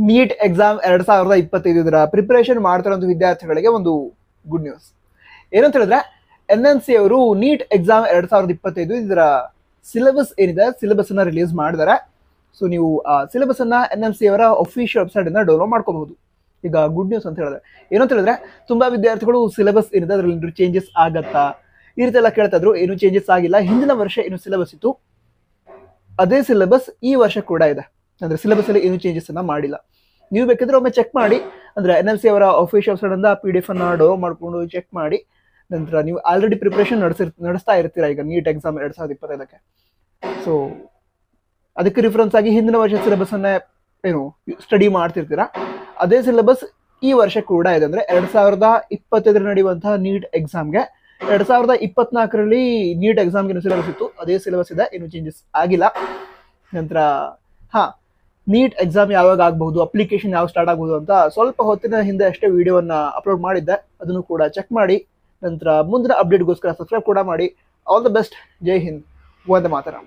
NEET exam 2025 ಇದರ preparation ಮಾಡ್ತಿರೋಂಥ ವಿದ್ಯಾರ್ಥಿಗಳಿಗೆ ಒಂದು ಗುಡ್ ನ್ಯೂಸ್. ಏನಂತ ಹೇಳಿದ್ರೆ NNC ಅವರು ನೀಟ್ ಎಕ್ಸಾಮ್ 2025 ಇದರ ಸಿಲೆಬಸ್ ಏನಿದೆ ಸಿಲೆಬಸ್ ಅನ್ನ ರಿಲೀಸ್ ಮಾಡಿದ್ದಾರೆ. ಸೊ ನೀವು ಆ ಸಿಲೆಬಸ್ ಅನ್ನ NNC ಅವರ ಅಫಿಷಿಯಲ್ ವೆಬ್ಸೈಟ್ ಇಂದ ಡೌನ್ಲೋಡ್ ಮಾಡ್ಕೋಬಹುದು. ಈಗ ಗುಡ್ ನ್ಯೂಸ್ ಅಂತ ಹೇಳಿದ್ರೆ ಏನಂತ ಹೇಳಿದ್ರೆ ತುಂಬಾ ವಿದ್ಯಾರ್ಥಿಗಳು ಸಿಲೆಬಸ್ ಏನಿದೆ ಅದರಲ್ಲಿ ಚೇಂಜಸ್ ಆಗತ್ತಾ ಈ ರೀತಿ ಎಲ್ಲ ಕೇಳ್ತಾ ಇದ್ರು. ಏನು ಚೇಂಜಸ್ ಆಗಿಲ್ಲ. ಹಿಂದಿನ ವರ್ಷ ಏನು ಸಿಲೆಬಸ್ ಇತ್ತು ಅದೇ ಸಿಲೆಬಸ್ ಈ ವರ್ಷ ಕೂಡ ಇದೆ. ಅಂದ್ರೆ ಸಿಲೆಬಸ್ ಅಲ್ಲಿ ಏನು ಚೇಂಜಸ್ ಅನ್ನ ಮಾಡಿಲ್ಲ. ನೀವು ಬೇಕಿದ್ರೆ ಒಮ್ಮೆ ಚೆಕ್ ಮಾಡಿ. ಅಂದ್ರೆ NNC ಅವರ ಅಫಿಷಿಯಲ್ ವೆಬ್ಸೈಟ್ ಇಂದ PDF ಅನ್ನ ಡೌನ್ಲೋಡ್ ಮಾಡ್ಕೊಂಡು ಚೆಕ್ ಮಾಡಿ. ನಂತರ ನೀವು ಆಲ್ರೆಡಿ ಪ್ರಿಪರೇಷನ್ ನಡೆಸ್ತಾ ಇರ್ತೀರಾ ಈಗ ನೀಟ್ ಎಕ್ಸಾಮ್ 2025ಕ್ಕೆ. ಸೊ ಅದಕ್ಕೆ ರಿಫರೆನ್ಸ್ ಆಗಿ ಹಿಂದಿನ ವರ್ಷ ಸಿಲೆಬಸ್ ಅನ್ನ ಏನು ಸ್ಟಡಿ ಮಾಡ್ತಿರ್ತೀರಾ. ಅದೇ ಸಿಲೆಬಸ್ ಈ ವರ್ಷ ಕೂಡ ಇದೆ. ಅಂದ್ರೆ 2025 ನಡೆಯುವಂತಹ ನೀಟ್ ಎಕ್ಸಾಮ್ಗೆ 2024ರಲ್ಲಿ ನೀಟ್ ಎಕ್ಸಾಮ್ಗೆ ಏನು ಸಿಲೆಬಸ್ ಇತ್ತು ಅದೇ ಸಿಲೆಬಸ್ ಇದೆ. ಏನು ಚೇಂಜಸ್ ಆಗಿಲ್ಲ. ನಂತರ ನೀಟ್ ಎಕ್ಸಾಮ್ ಯಾವಾಗ ಆಗಬಹುದು, ಅಪ್ಲಿಕೇಶನ್ ಯಾವಾಗ ಸ್ಟಾರ್ಟ್ ಆಗಬಹುದು ಅಂತ ಸ್ವಲ್ಪ ಹೊತ್ತಿನ ಹಿಂದೆ ಅಷ್ಟೇ ವಿಡಿಯೋವನ್ನ ಅಪ್ಲೋಡ್ ಮಾಡಿದ್ದೆ. ಅದನ್ನು ಕೂಡ ಚೆಕ್ ಮಾಡಿ. ನಂತರ ಮುಂದಿನ ಅಪ್ಡೇಟ್ಗೋಸ್ಕರ ಸಬ್ಸ್ಕ್ರೈಬ್ ಕೂಡ ಮಾಡಿ. All the best. Jai Hind. Vande Mataram.